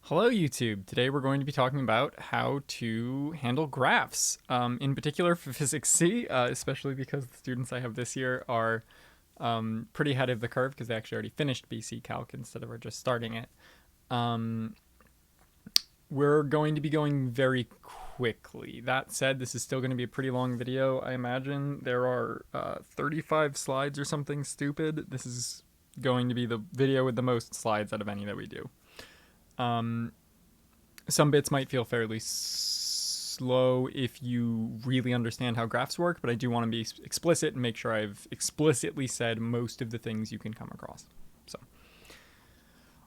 Hello YouTube. Today we're going to be talking about how to handle graphs, in particular for Physics C, especially because the students I have this year are pretty ahead of the curve because they actually already finished BC Calc instead of just starting it. Um, we're going to be going very quickly. That said, this is still going to be a pretty long video, I imagine. There are 35 slides or something stupid. This is going to be the video with the most slides out of any that we do. Some bits might feel fairly slow if you really understand how graphs work, but I do want to be explicit and make sure I've explicitly said most of the things you can come across. So,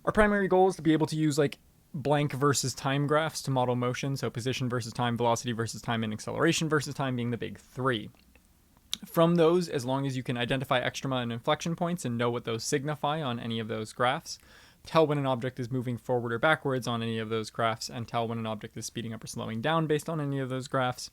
our primary goal is to be able to use like blank versus time graphs to model motion, so position versus time, velocity versus time, and acceleration versus time being the big three. From those, as long as you can identify extrema and inflection points and know what those signify on any of those graphs, tell when an object is moving forward or backwards on any of those graphs, and tell when an object is speeding up or slowing down based on any of those graphs,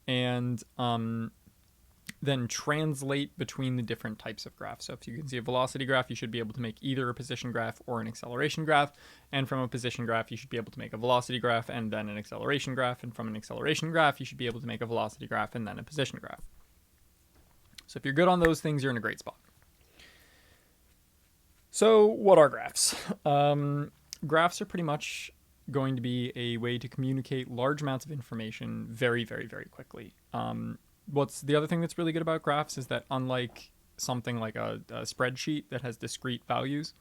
and then translate between the different types of graphs. So if you can see a velocity graph, you should be able to make either a position graph or an acceleration graph, and from a position graph, you should be able to make a velocity graph and then an acceleration graph, and from an acceleration graph, you should be able to make a velocity graph and then a position graph. So if you're good on those things, you're in a great spot. So what are graphs? Graphs are pretty much going to be a way to communicate large amounts of information very, very, very quickly. What's the other thing that's really good about graphs is that unlike something like a spreadsheet that has discrete values,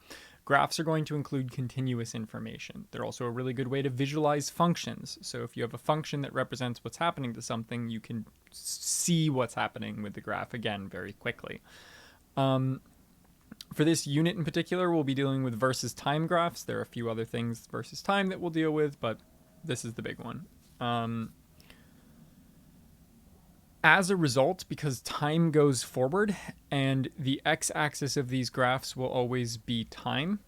graphs are going to include continuous information. They're also a really good way to visualize functions. So if you have a function that represents what's happening to something, you can see what's happening with the graph again very quickly. For this unit in particular, we'll be dealing with versus time graphs. There are a few other things versus time that we'll deal with, but this is the big one. As a result, because time goes forward and the x-axis of these graphs will always be time,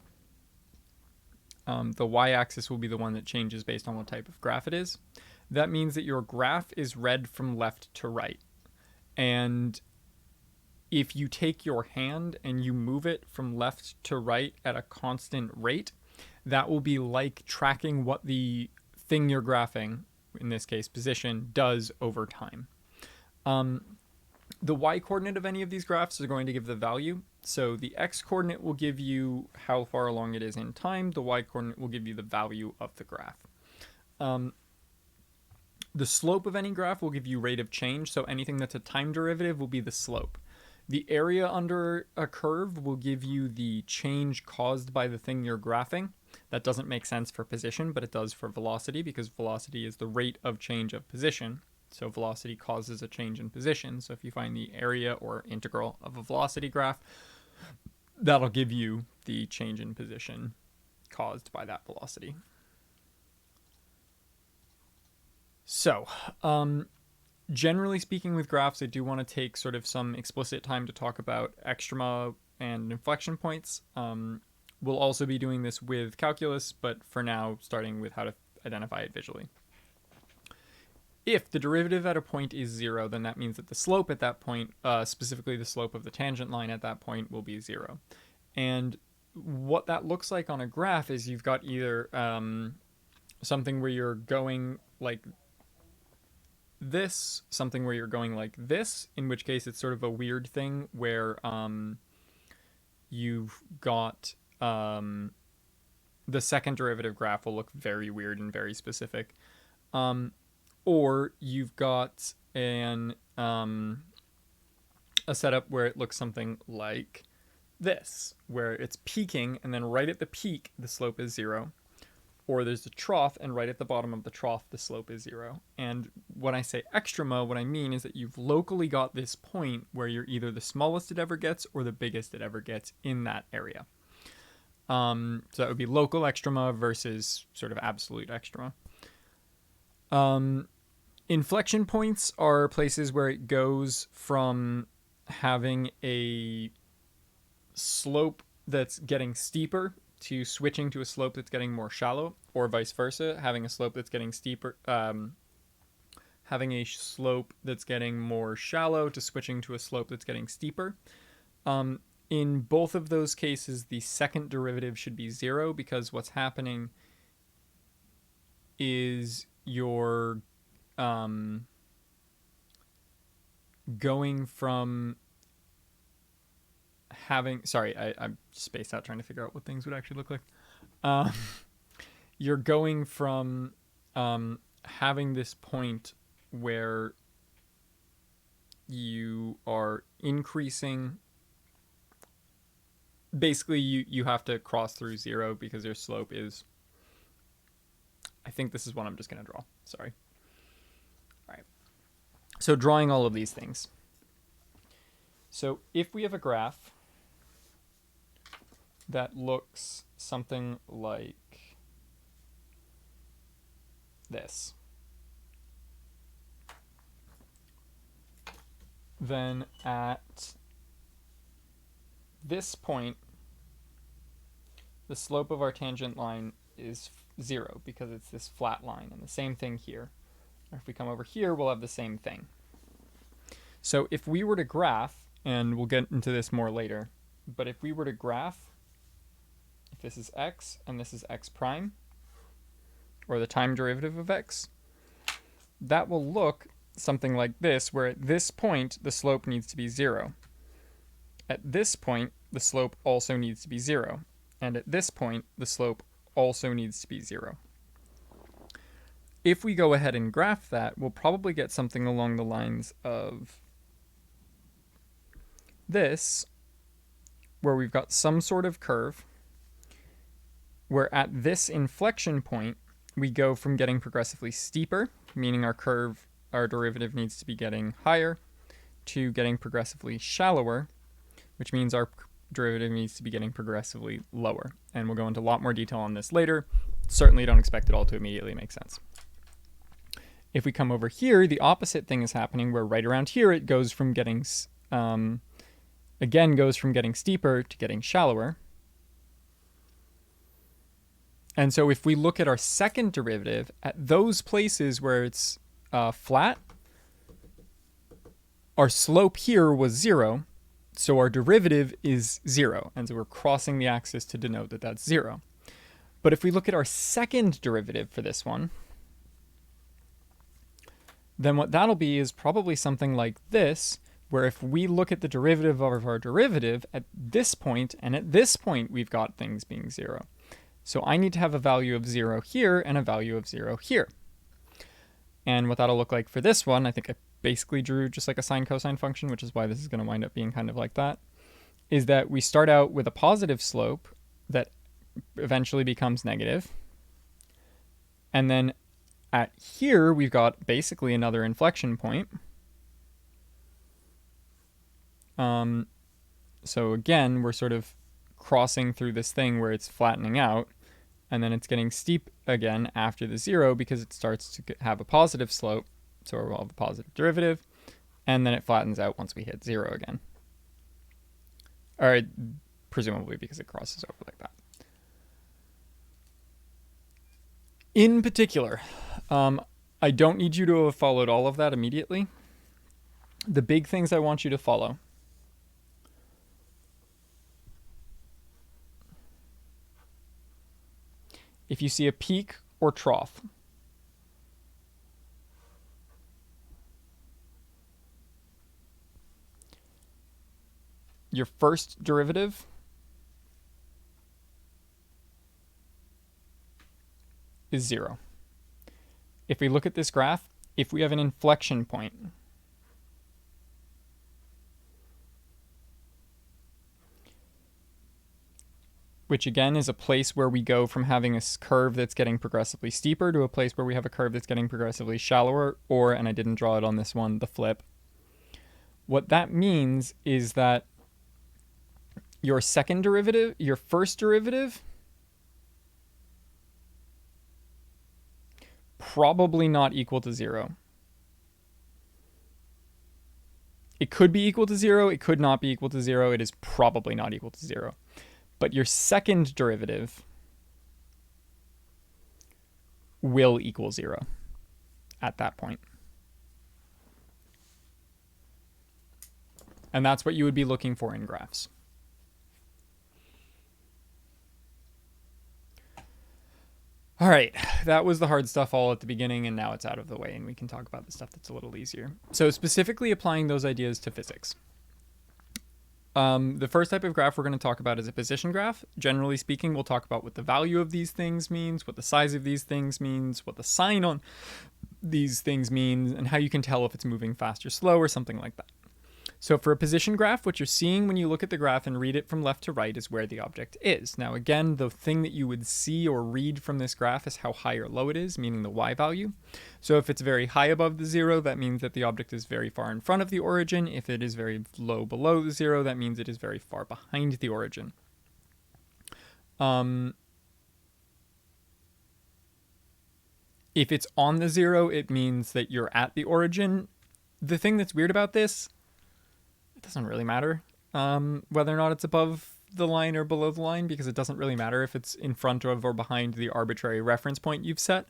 the y-axis will be the one that changes based on what type of graph it is. That means that your graph is read from left to right. And if you take your hand and you move it from left to right at a constant rate, that will be like tracking what the thing you're graphing, in this case position, does over time. The y-coordinate of any of these graphs is going to give the value. So the x-coordinate will give you how far along it is in time. The y-coordinate will give you the value of the graph. The slope of any graph will give you rate of change. So anything that's a time derivative will be the slope. The area under a curve will give you the change caused by the thing you're graphing. That doesn't make sense for position, but it does for velocity because velocity is the rate of change of position. So velocity causes a change in position. So if you find the area or integral of a velocity graph, that'll give you the change in position caused by that velocity. So, generally speaking with graphs, I do want to take sort of some explicit time to talk about extrema and inflection points. We'll also be doing this with calculus, but for now, starting with how to identify it visually. If the derivative at a point is 0, then that means that the slope at that point, specifically the slope of the tangent line at that point, will be 0. And what that looks like on a graph is you've got either something where you're going like this, something where you're going like this, in which case it's sort of a weird thing where you've got the second derivative graph will look very weird and very specific. Or you've got a setup where it looks something like this, where it's peaking and then right at the peak the slope is 0. Or there's a trough and right at the bottom of the trough the slope is 0. And when I say extrema, what I mean is that you've locally got this point where you're either the smallest it ever gets or the biggest it ever gets in that area. So that would be local extrema versus sort of absolute extrema. Inflection points are places where it goes from having a slope that's getting steeper to switching to a slope that's getting more shallow, or vice versa, having a slope that's getting steeper, having a slope that's getting more shallow to switching to a slope that's getting steeper. In both of those cases, the second derivative should be 0 because what's happening is you're going from having, sorry, I'm spaced out trying to figure out what things would actually look like. You're going from having this point where you are increasing. Basically, you have to cross through 0 because your slope is, I think this is what I'm just going to draw. Sorry. All right. So drawing all of these things. So if we have a graph that looks something like this, then at this point, the slope of our tangent line is 0 because it's this flat line, and the same thing here. Or if we come over here, we'll have the same thing. So if we were to graph, and we'll get into this more later, but if we were to graph, if this is x and this is x prime, or the time derivative of x, that will look something like this, where at this point, the slope needs to be 0. At this point, the slope also needs to be 0. And at this point, the slope also needs to be 0. If we go ahead and graph that, we'll probably get something along the lines of this, where we've got some sort of curve, where at this inflection point, we go from getting progressively steeper, meaning our curve, our derivative needs to be getting higher, to getting progressively shallower, which means our derivative needs to be getting progressively lower. And we'll go into a lot more detail on this later. Certainly don't expect it all to immediately make sense. If we come over here, the opposite thing is happening, where right around here it goes from getting, goes from getting steeper to getting shallower. And so if we look at our second derivative, at those places where it's flat, our slope here was 0, so our derivative is 0, and so we're crossing the axis to denote that that's 0. But if we look at our second derivative for this one, then what that'll be is probably something like this, where if we look at the derivative of our derivative at this point, and at this point we've got things being 0. So I need to have a value of 0 here and a value of 0 here. And what that'll look like for this one, I think I basically drew just like a sine cosine function, which is why this is going to wind up being kind of like that, is that we start out with a positive slope that eventually becomes negative. And then at here, we've got basically another inflection point. So again, we're sort of crossing through this thing where it's flattening out, and then it's getting steep again after the 0 because it starts to have a positive slope, so we'll have a positive derivative, and then it flattens out once we hit 0 again. Or presumably because it crosses over like that. In particular, I don't need you to have followed all of that immediately. The big things I want you to follow. If you see a peak or trough, your first derivative is 0. If we look at this graph, if we have an inflection point, which again is a place where we go from having a curve that's getting progressively steeper to a place where we have a curve that's getting progressively shallower, or, and I didn't draw it on this one, the flip. What that means is that your second derivative, your first derivative, probably not equal to 0. It could be equal to 0, it could not be equal to 0, it is probably not equal to 0. But your second derivative will equal 0 at that point. And that's what you would be looking for in graphs. All right, that was the hard stuff all at the beginning, and now it's out of the way, and we can talk about the stuff that's a little easier. So specifically applying those ideas to physics. The first type of graph we're going to talk about is a position graph. Generally speaking, we'll talk about what the value of these things means, what the size of these things means, what the sign on these things means, and how you can tell if it's moving fast or slow or something like that. So for a position graph, what you're seeing when you look at the graph and read it from left to right is where the object is. Now again, the thing that you would see or read from this graph is how high or low it is, meaning the y value. So if it's very high above the zero, that means that the object is very far in front of the origin. If it is very low below the zero, that means it is very far behind the origin. If it's on the zero, it means that you're at the origin. The thing that's weird about this, it doesn't really matter whether or not it's above the line or below the line, because it doesn't really matter if it's in front of or behind the arbitrary reference point you've set.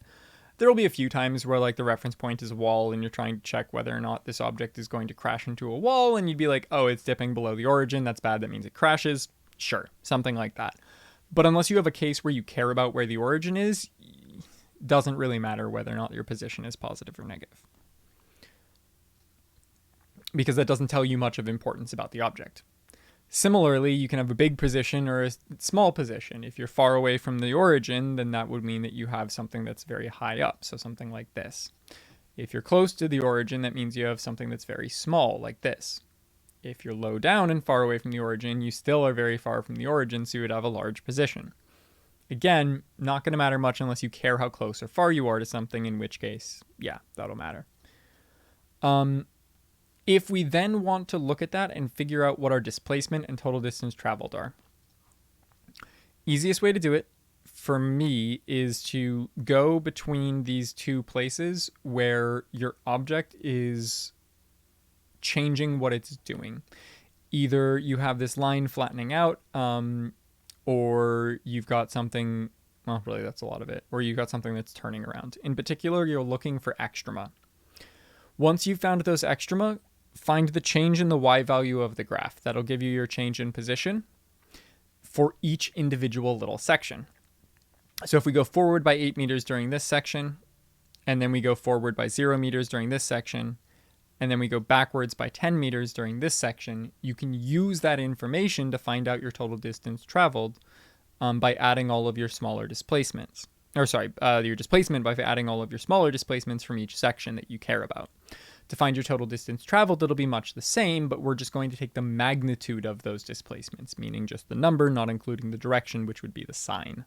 There will be a few times where like the reference point is a wall and you're trying to check whether or not this object is going to crash into a wall, and you'd be like, oh, it's dipping below the origin, that's bad, that means it crashes. Sure, something like that. But unless you have a case where you care about where the origin is, it doesn't really matter whether or not your position is positive or negative, because that doesn't tell you much of importance about the object. Similarly, you can have a big position or a small position. If you're far away from the origin, then that would mean that you have something that's very high up, so something like this. If you're close to the origin, that means you have something that's very small, like this. If you're low down and far away from the origin, you still are very far from the origin, so you would have a large position. Again, not going to matter much unless you care how close or far you are to something, in which case, yeah, that'll matter. If we then want to look at that and figure out what our displacement and total distance traveled are, easiest way to do it for me is to go between these two places where your object is changing what it's doing. Either you have this line flattening out, or you've got something, well, really that's a lot of it, or you've got something that's turning around. In particular, you're looking for extrema. Once you've found those extrema, find the change in the y value of the graph. That'll give you your change in position for each individual little section. So if we go forward by 8 meters during this section, and then we go forward by 0 meters during this section, and then we go backwards by 10 meters during this section, you can use that information to find out your total distance traveled by adding all of your smaller displacements. Your displacement by adding all of your smaller displacements from each section that you care about. To find your total distance traveled, it'll be much the same, but we're just going to take the magnitude of those displacements, meaning just the number, not including the direction, which would be the sign.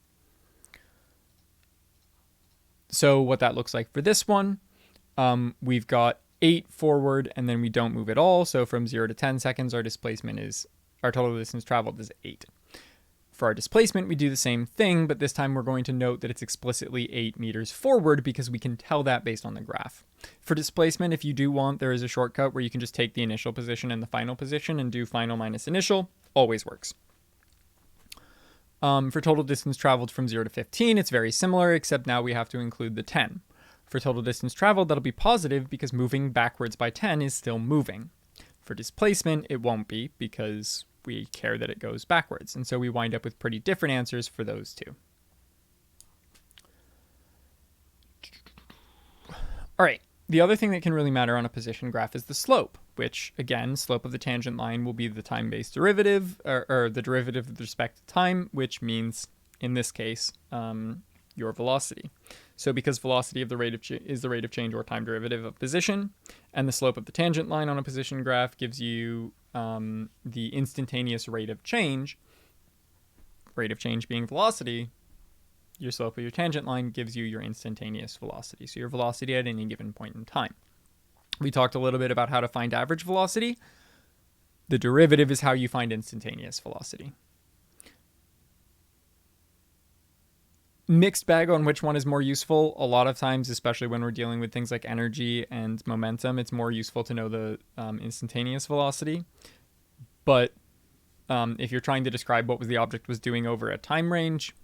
So what that looks like for this one, we've got 8 forward, and then we don't move at all. So from 0 to 10 seconds, our total distance traveled is 8. For our displacement, we do the same thing, but this time we're going to note that it's explicitly 8 meters forward because we can tell that based on the graph. For displacement, if you do want, there is a shortcut where you can just take the initial position and the final position and do final minus initial. Always works. For total distance traveled from 0 to 15, it's very similar, except now we have to include the 10. For total distance traveled, that'll be positive because moving backwards by 10 is still moving. For displacement, it won't be because we care that it goes backwards. And so we wind up with pretty different answers for those two. All right. The other thing that can really matter on a position graph is the slope, which, again, slope of the tangent line will be the time-based derivative, or the derivative with respect to time, which means, in this case, your velocity. So because velocity of the rate of is the rate of change or time derivative of position, and the slope of the tangent line on a position graph gives you the instantaneous rate of change being velocity, your slope of your tangent line gives you your instantaneous velocity. So your velocity at any given point in time. We talked a little bit about how to find average velocity. The derivative is how you find instantaneous velocity. Mixed bag on which one is more useful. A lot of times, especially when we're dealing with things like energy and momentum, it's more useful to know the instantaneous velocity. But if you're trying to describe what the object was doing over a time range,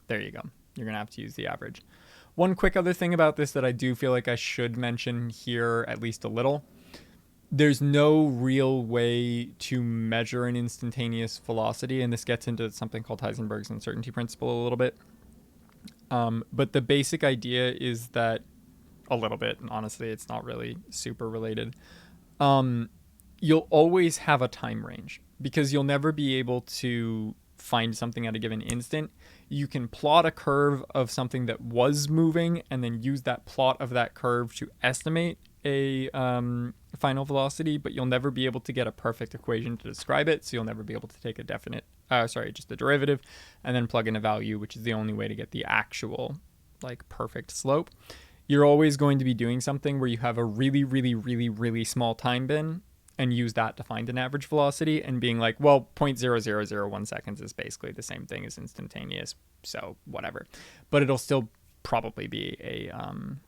there you go. You're going to have to use the average. One quick other thing about this that I do feel like I should mention here at least a little. There's no real way to measure an instantaneous velocity, and this gets into something called Heisenberg's uncertainty principle a little bit. But the basic idea is that a little bit, and honestly, it's not really super related. You'll always have a time range because you'll never be able to find something at a given instant. You can plot a curve of something that was moving and then use that plot of that curve to estimate a final velocity, but you'll never be able to get a perfect equation to describe it. So you'll never be able to take a just the derivative and then plug in a value, which is the only way to get the actual like perfect slope. You're always going to be doing something where you have a really, really, really, really small time bin and use that to find an average velocity and being like, well, 0.0001 seconds is basically the same thing as instantaneous, so whatever. But it'll still probably be an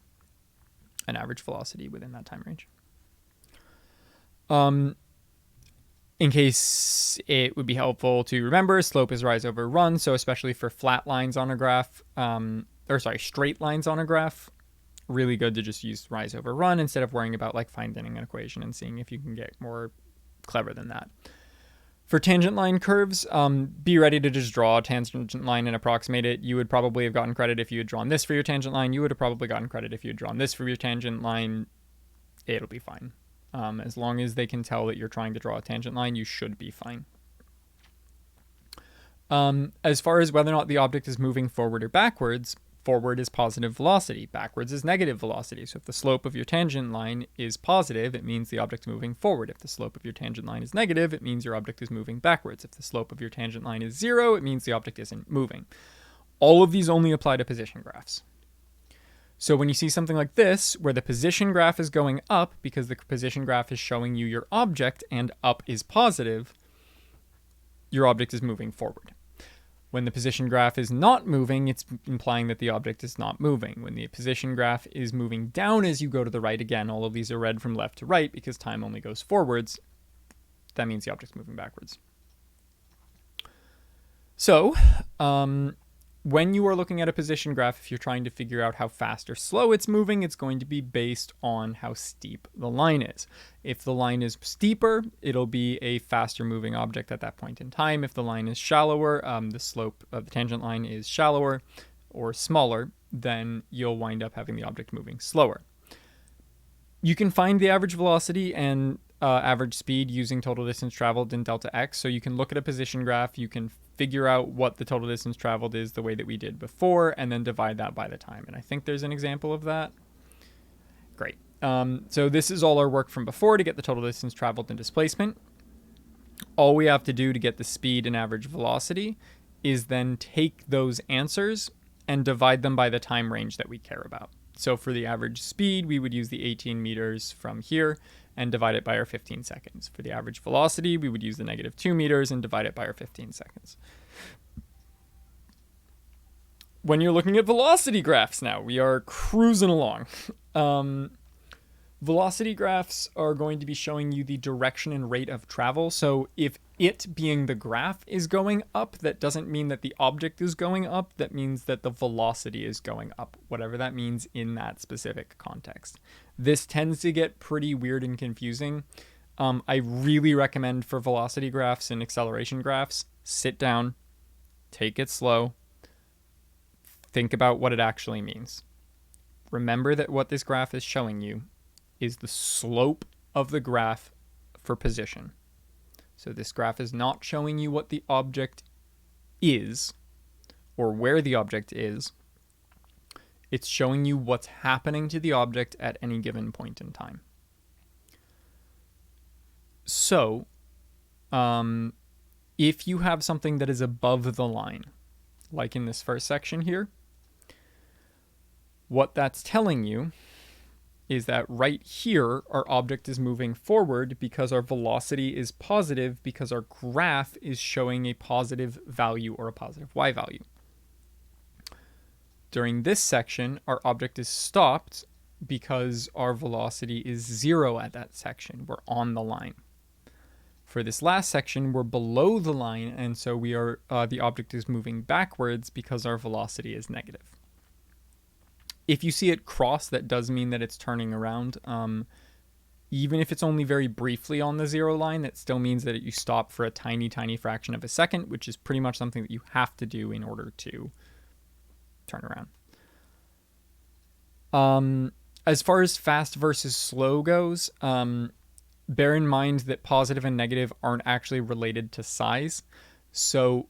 average velocity within that time range. In case it would be helpful to remember, slope is rise over run, so especially for flat lines on a graph, straight lines on a graph, really good to just use rise over run instead of worrying about like finding an equation and seeing if you can get more clever than that. For tangent line curves, be ready to just draw a tangent line and approximate it. You would probably have gotten credit if you had drawn this for your tangent line. You would have probably gotten credit if you had drawn this for your tangent line. It'll be fine. As long as they can tell that you're trying to draw a tangent line, you should be fine. As far as whether or not the object is moving forward or backwards, forward is positive velocity, backwards is negative velocity. So if the slope of your tangent line is positive, it means the object's moving forward. If the slope of your tangent line is negative, it means your object is moving backwards. If the slope of your tangent line is 0, it means the object isn't moving. All of these only apply to position graphs. So when you see something like this, where the position graph is going up because the position graph is showing you your object and up is positive, your object is moving forward. When the position graph is not moving, it's implying that the object is not moving. When the position graph is moving down as you go to the right, again, all of these are read from left to right because time only goes forwards, that means the object's moving backwards. So, when you are looking at a position graph, if you're trying to figure out how fast or slow it's moving, it's going to be based on how steep the line is. If the line is steeper, it'll be a faster moving object at that point in time. If the line is shallower, the slope of the tangent line is shallower or smaller, then you'll wind up having the object moving slower. You can find the average velocity and average speed using total distance traveled in delta x. So you can look at a position graph, you can figure out what the total distance traveled is the way that we did before, and then divide that by the time. And I think there's an example of that. Great. So this is all our work from before to get the total distance traveled and displacement. All we have to do to get the speed and average velocity is then take those answers and divide them by the time range that we care about. So for the average speed, we would use the 18 meters from here and divide it by our 15 seconds. For the average velocity, we would use the negative 2 meters and divide it by our 15 seconds. When you're looking at velocity graphs now, we are cruising along. Velocity graphs are going to be showing you the direction and rate of travel. So if it being the graph is going up, that doesn't mean that the object is going up. That means that the velocity is going up, whatever that means in that specific context. This tends to get pretty weird and confusing. I really recommend for velocity graphs and acceleration graphs, sit down, take it slow, think about what it actually means. Remember that what this graph is showing you is the slope of the graph for position. So this graph is not showing you what the object is or where the object is. It's showing you what's happening to the object at any given point in time. So, if you have something that is above the line, like in this first section here, what that's telling you is that right here, our object is moving forward because our velocity is positive because our graph is showing a positive value or a positive y value. During this section, our object is stopped because our velocity is 0 at that section. We're on the line. For this last section, we're below the line, and so we are the object is moving backwards because our velocity is negative. If you see it cross, that does mean that it's turning around. Even if it's only very briefly on the 0 line, that still means that you stop for a tiny, tiny fraction of a second, which is pretty much something that you have to do in order to turn around. As far as fast versus slow goes, bear in mind that positive and negative aren't actually related to size. So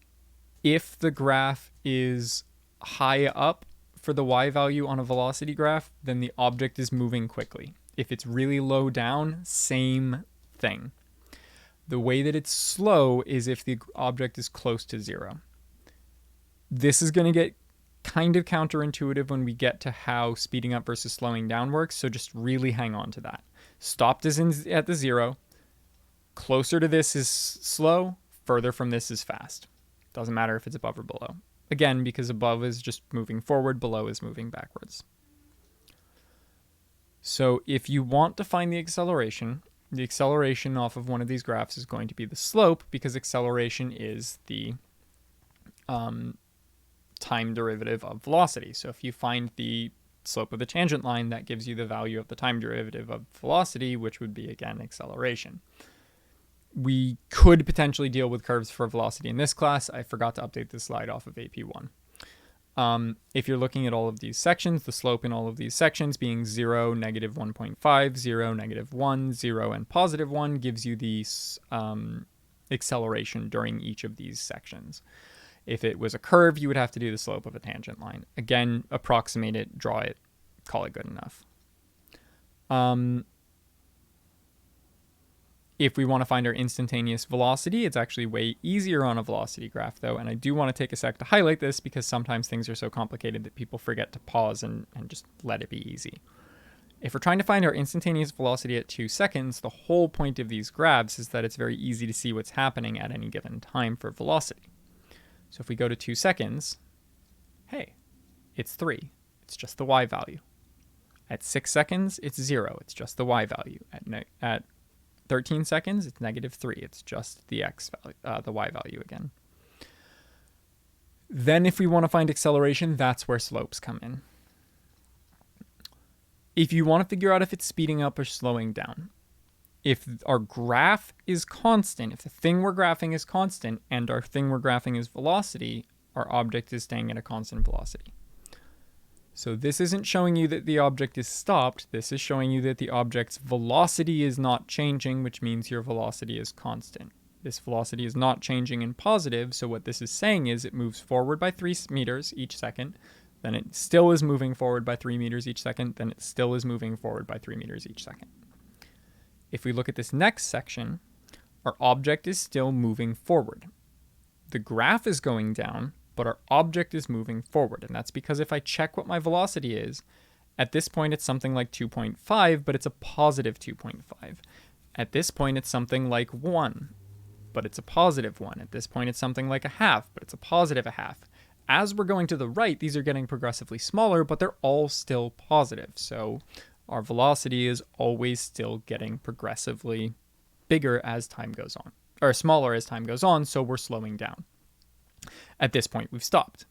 if the graph is high up for the y value on a velocity graph, then the object is moving quickly. If it's really low down, same thing. The way that it's slow is if the object is close to 0. This is going to get kind of counterintuitive when we get to how speeding up versus slowing down works, so just really hang on to that. Stopped is at the 0. Closer to this is slow, further from this is fast. Doesn't matter if it's above or below. Again, because above is just moving forward, below is moving backwards. So if you want to find the acceleration off of one of these graphs is going to be the slope, because acceleration is the time derivative of velocity. So if you find the slope of the tangent line, that gives you the value of the time derivative of velocity, which would be, again, acceleration. We could potentially deal with curves for velocity in this class. I forgot to update this slide off of AP1. If you're looking at all of these sections, the slope in all of these sections being 0, negative 1.5, 0, negative 1, 0, and positive 1 gives you the acceleration during each of these sections. If it was a curve, you would have to do the slope of a tangent line. Again, approximate it, draw it, call it good enough. If we want to find our instantaneous velocity, it's actually way easier on a velocity graph, though, and I do want to take a sec to highlight this because sometimes things are so complicated that people forget to pause and just let it be easy. If we're trying to find our instantaneous velocity at 2 seconds, the whole point of these graphs is that it's very easy to see what's happening at any given time for velocity. So if we go to 2 seconds, hey, it's 3. It's just the y value. At 6 seconds, it's 0. It's just the y value. At 13 seconds, it's negative 3. It's just the x value, the y value again. Then if we want to find acceleration, that's where slopes come in. If you want to figure out if it's speeding up or slowing down, if our graph is constant, if the thing we're graphing is constant and our thing we're graphing is velocity, our object is staying at a constant velocity. So this isn't showing you that the object is stopped. This is showing you that the object's velocity is not changing, which means your velocity is constant. This velocity is not changing in positive, so what this is saying is it moves forward by 3 meters each second, then it still is moving forward by 3 meters each second, then it still is moving forward by 3 meters each second. If we look at this next section, our object is still moving forward. The graph is going down, but our object is moving forward. And that's because if I check what my velocity is, at this point it's something like 2.5, but it's a positive 2.5. At this point it's something like 1, but it's a positive 1. At this point it's something like a half, but it's a positive a half. As we're going to the right, these are getting progressively smaller, but they're all still positive. So our velocity is always still getting progressively bigger as time goes on, or smaller as time goes on, so we're slowing down. At this point, we've stopped.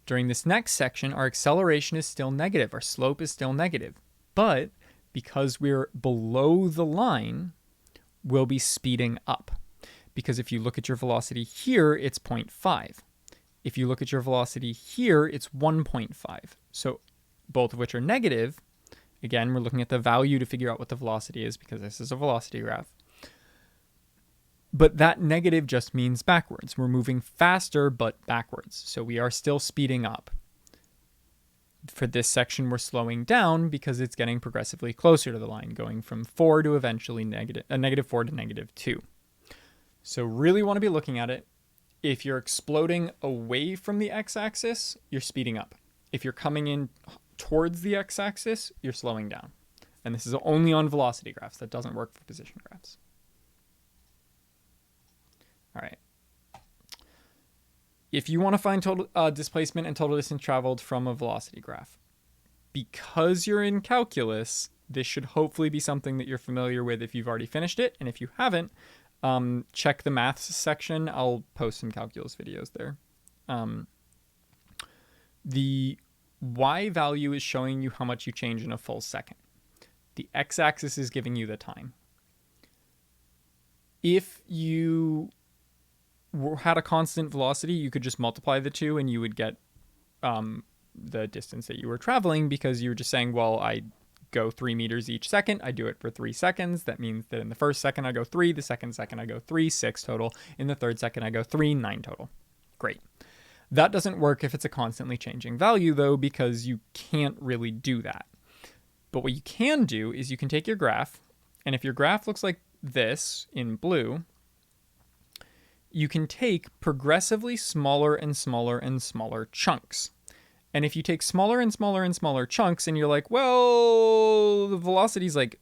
During this next section, our acceleration is still negative, our slope is still negative, but because we're below the line, we'll be speeding up. Because if you look at your velocity here, it's 0.5. If you look at your velocity here, it's 1.5. So both of which are negative. Again, we're looking at the value to figure out what the velocity is because this is a velocity graph. But that negative just means backwards. We're moving faster, but backwards. So we are still speeding up. For this section, we're slowing down because it's getting progressively closer to the line, going from 4 to eventually negative 4 to negative 2. So really want to be looking at it. If you're exploding away from the x-axis, you're speeding up. If you're coming in towards the x-axis, you're slowing down. And this is only on velocity graphs. That doesn't work for position graphs. All right. If you want to find total displacement and total distance traveled from a velocity graph, because you're in calculus, this should hopefully be something that you're familiar with if you've already finished it. And if you haven't, check the maths section. I'll post some calculus videos there. The y value is showing you how much you change in a full second. The x-axis is giving you the time. If you had a constant velocity, you could just multiply the two and you would get the distance that you were traveling, because you were just saying, well, I go 3 meters each second. I do it for 3 seconds. That means that in the first second I go 3, the second I go 3, 6 total. In the third second I go 3, 9 total. Great. That doesn't work if it's a constantly changing value, though, because you can't really do that. But what you can do is you can take your graph, and if your graph looks like this in blue, you can take progressively smaller and smaller and smaller chunks. And if you take smaller and smaller and smaller chunks and you're like, well, the velocity is like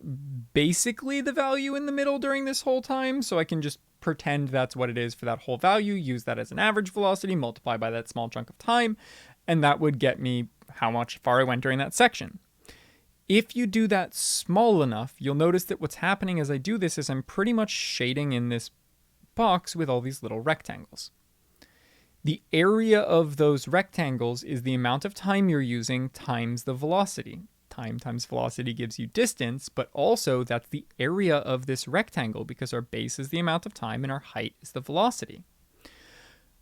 basically the value in the middle during this whole time, so I can just pretend that's what it is for that whole value, use that as an average velocity, multiply by that small chunk of time, and that would get me how much far I went during that section. If you do that small enough, you'll notice that what's happening as I do this is I'm pretty much shading in this box with all these little rectangles. The area of those rectangles is the amount of time you're using times the velocity. Time times velocity gives you distance, but also that's the area of this rectangle, because our base is the amount of time and our height is the velocity.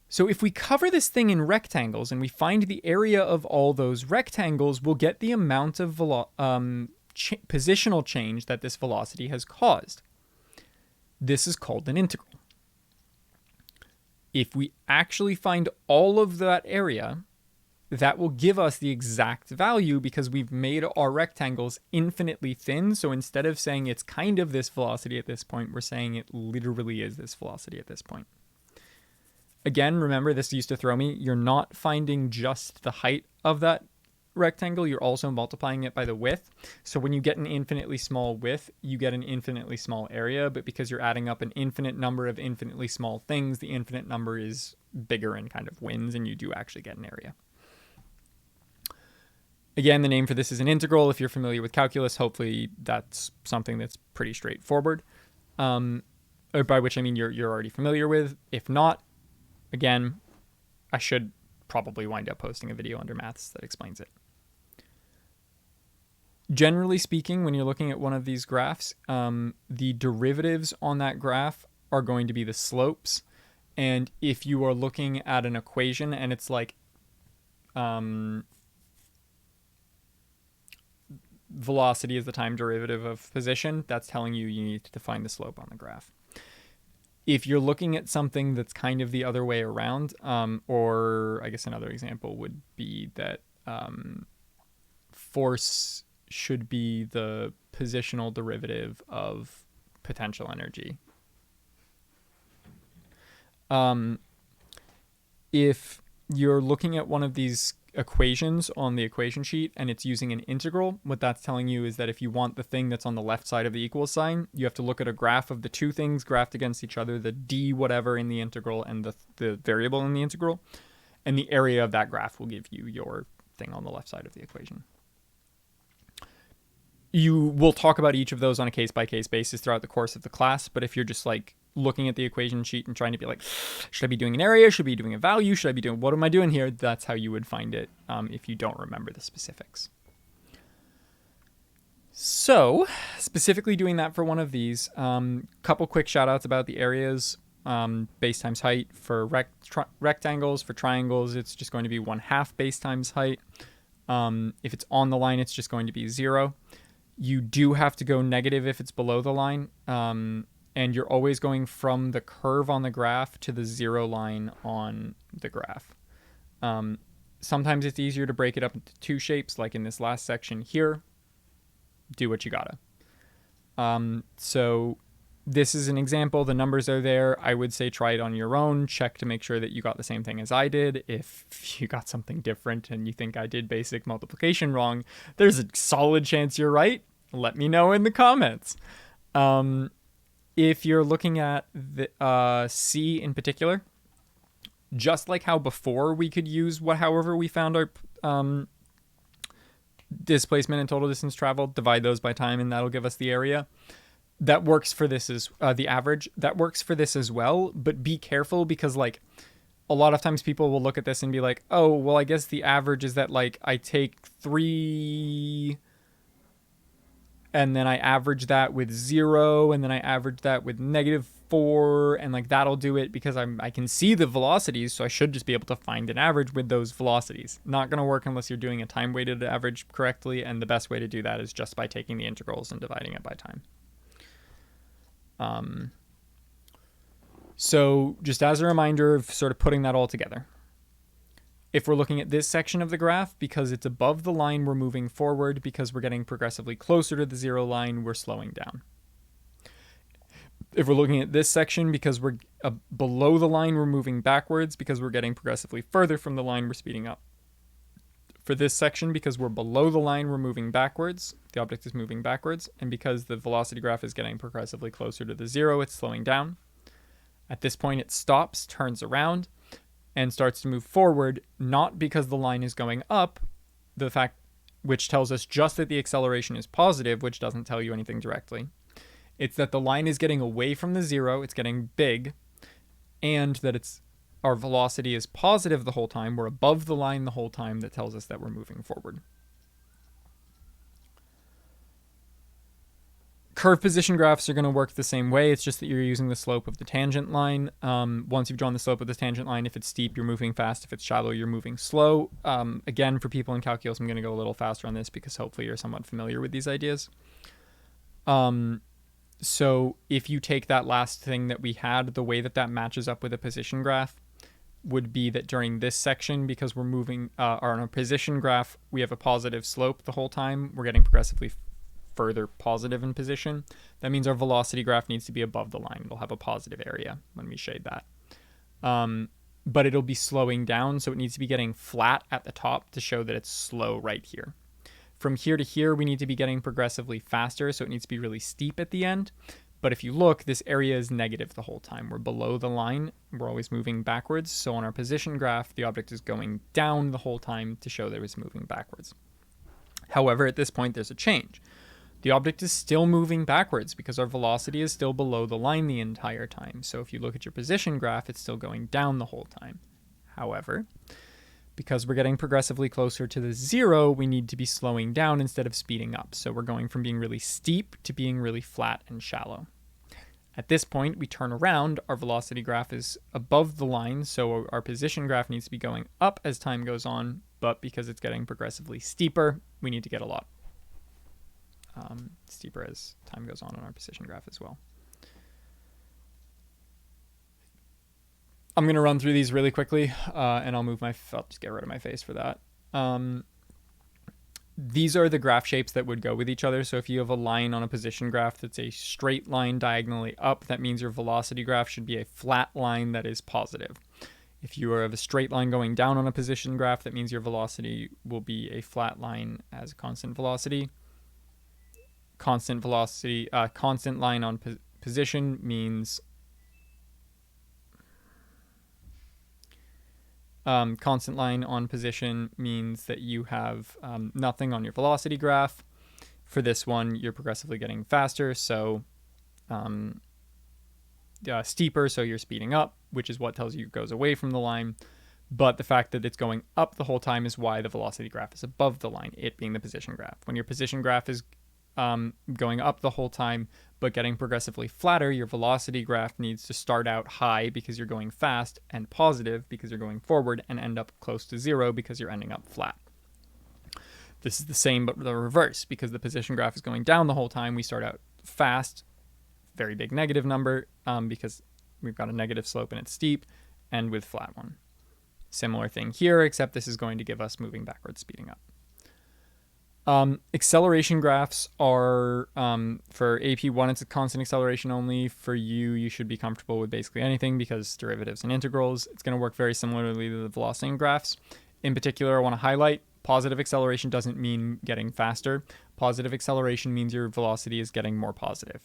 So if we cover this thing in rectangles and we find the area of all those rectangles, we'll get the amount of positional change that this velocity has caused. This is called an integral. If we actually find all of that area, that will give us the exact value, because we've made our rectangles infinitely thin. So instead of saying it's kind of this velocity at this point, we're saying it literally is this velocity at this point. Again, remember, this used to throw me. You're not finding just the height of that rectangle. You're also multiplying it by the width. So when you get an infinitely small width, you get an infinitely small area. But because you're adding up an infinite number of infinitely small things, the infinite number is bigger and kind of wins, and you do actually get an area. Again, the name for this is an integral. If you're familiar with calculus, hopefully that's something that's pretty straightforward. Or by which I mean you're already familiar with. If not, again, I should probably wind up posting a video under maths that explains it. Generally speaking, when you're looking at one of these graphs, the derivatives on that graph are going to be the slopes. And if you are looking at an equation and it's like velocity is the time derivative of position, that's telling you need to find the slope on the graph. If you're looking at something that's kind of the other way around, or I guess another example would be that force should be the positional derivative of potential energy. If you're looking at one of these equations on the equation sheet and it's using an integral, what that's telling you is that if you want the thing that's on the left side of the equal sign, you have to look at a graph of the two things graphed against each other, the d whatever in the integral and the variable in the integral, and the area of that graph will give you your thing on the left side of the equation. You will talk about each of those on a case-by-case basis throughout the course of the class, but if you're just like looking at the equation sheet and trying to be like, should I be doing an area? Should I be doing a value? Should I be doing, what am I doing here? That's how you would find it if you don't remember the specifics. So specifically doing that for one of these, couple quick shout outs about the areas. Base times height for rectangles. For triangles, it's just going to be 1/2 base times height. If it's on the line, it's just going to be 0. You do have to go negative if it's below the line. And you're always going from the curve on the graph to the 0 line on the graph. Sometimes it's easier to break it up into two shapes, like in this last section here. Do what you gotta. So this is an example. The numbers are there. I would say try it on your own. Check to make sure that you got the same thing as I did. If you got something different and you think I did basic multiplication wrong, there's a solid chance you're right. Let me know in the comments. If you're looking at the C in particular, just like how before we could use however we found our displacement and total distance traveled, divide those by time, and that'll give us the area. That works for this as the average. That works for this as well, but be careful, because like a lot of times people will look at this and be like, oh, well, I guess the average is that like I take 3 and then I average that with 0, and then I average that with -4, 4, and like that'll do it because I can see the velocities, so I should just be able to find an average with those velocities. Not going to work unless you're doing a time weighted average correctly, and the best way to do that is just by taking the integrals and dividing it by time. So just as a reminder of sort of putting that all together, if we're looking at this section of the graph, because it's above the line, we're moving forward. Because we're getting progressively closer to the 0 line, we're slowing down. If we're looking at this section, because we're below the line, we're moving backwards. Because we're getting progressively further from the line, we're speeding up. For this section, because we're below the line, we're moving backwards. The object is moving backwards. And because the velocity graph is getting progressively closer to the 0, it's slowing down. At this point, it stops, turns around, and starts to move forward, not because the line is going up, the fact which tells us just that the acceleration is positive, which doesn't tell you anything directly. It's that the line is getting away from the 0, it's getting big, and that our velocity is positive the whole time. We're above the line the whole time. That tells us that we're moving forward. Curve position graphs are going to work the same way. It's just that you're using the slope of the tangent line. Once you've drawn the slope of the tangent line, if it's steep, you're moving fast. If it's shallow, you're moving slow. Again, for people in calculus, I'm going to go a little faster on this because hopefully you're somewhat familiar with these ideas. So if you take that last thing that we had, the way that that matches up with a position graph would be that during this section, because we're moving on a position graph, we have a positive slope the whole time. We're getting progressively further positive in position. That means our velocity graph needs to be above the line. It'll have a positive area when we shade that. But it'll be slowing down, so it needs to be getting flat at the top to show that it's slow right here. From here to here, we need to be getting progressively faster, so it needs to be really steep at the end. But if you look, this area is negative the whole time. We're below the line. We're always moving backwards. So on our position graph, the object is going down the whole time to show that it's moving backwards. However, at this point, there's a change. The object is still moving backwards because our velocity is still below the line the entire time. So if you look at your position graph, it's still going down the whole time. However, because we're getting progressively closer to the 0, we need to be slowing down instead of speeding up. So we're going from being really steep to being really flat and shallow. At this point, we turn around. Our velocity graph is above the line, so our position graph needs to be going up as time goes on. But because it's getting progressively steeper, we need to get a lot steeper as time goes on our position graph as well. I'm going to run through these really quickly, and I'll just get rid of my face for that. These are the graph shapes that would go with each other. So if you have a line on a position graph that's a straight line diagonally up, that means your velocity graph should be a flat line that is positive. If you have a straight line going down on a position graph, that means your velocity will be a flat line as a constant velocity. Constant line on position means constant line on position means that you have nothing on your velocity graph. For this one, you're progressively getting faster, so steeper, so you're speeding up, which is what tells you it goes away from the line. But the fact that it's going up the whole time is why the velocity graph is above the line, it being the position graph. When your position graph is going up the whole time but getting progressively flatter, your velocity graph needs to start out high because you're going fast, and positive because you're going forward, and end up close to 0 because you're ending up flat. This is the same but the reverse. Because the position graph is going down the whole time, we start out fast, very big negative number, because we've got a negative slope and it's steep, and with flat one. Similar thing here, except this is going to give us moving backwards, speeding up. Acceleration graphs are, for AP1, it's a constant acceleration only. For you should be comfortable with basically anything because derivatives and integrals. It's going to work very similarly to the velocity graphs. In particular, I want to highlight positive acceleration doesn't mean getting faster. Positive acceleration means your velocity is getting more positive.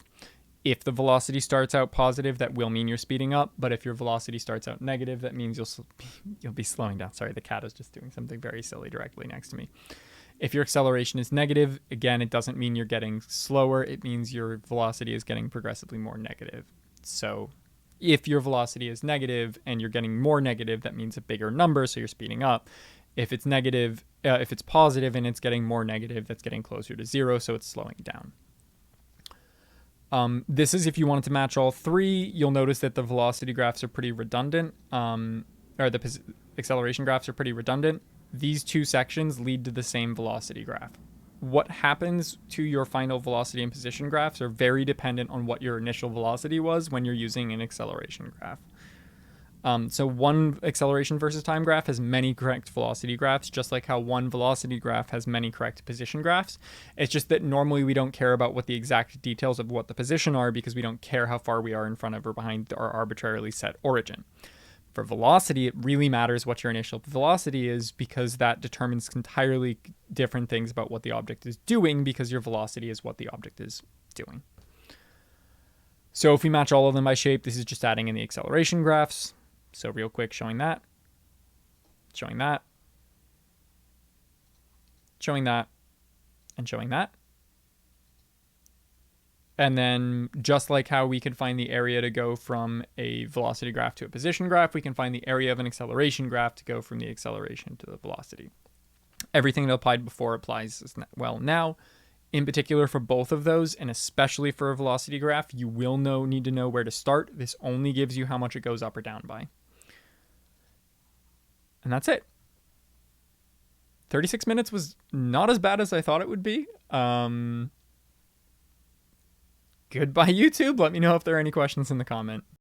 If the velocity starts out positive, that will mean you're speeding up. But if your velocity starts out negative, that means you'll be slowing down. Sorry, the cat is just doing something very silly directly next to me. If your acceleration is negative, again, it doesn't mean you're getting slower. It means your velocity is getting progressively more negative. So if your velocity is negative and you're getting more negative, that means a bigger number, so you're speeding up. If it's negative, if it's positive and it's getting more negative, that's getting closer to 0, so it's slowing down. This is if you wanted to match all three. You'll notice that the velocity graphs are pretty redundant, or the acceleration graphs are pretty redundant. These two sections lead to the same velocity graph. What happens to your final velocity and position graphs are very dependent on what your initial velocity was when you're using an acceleration graph. So one acceleration versus time graph has many correct velocity graphs, just like how one velocity graph has many correct position graphs. It's just that normally we don't care about what the exact details of what the position are because we don't care how far we are in front of or behind our arbitrarily set origin. For velocity, it really matters what your initial velocity is because that determines entirely different things about what the object is doing because your velocity is what the object is doing. So if we match all of them by shape, this is just adding in the acceleration graphs. So real quick, showing that, showing that, showing that, and showing that. And then just like how we can find the area to go from a velocity graph to a position graph, we can find the area of an acceleration graph to go from the acceleration to the velocity. Everything that applied before applies as well now. In particular for both of those, and especially for a velocity graph, you will need to know where to start. This only gives you how much it goes up or down by. And that's it. 36 minutes was not as bad as I thought it would be. Goodbye, YouTube. Let me know if there are any questions in the comment.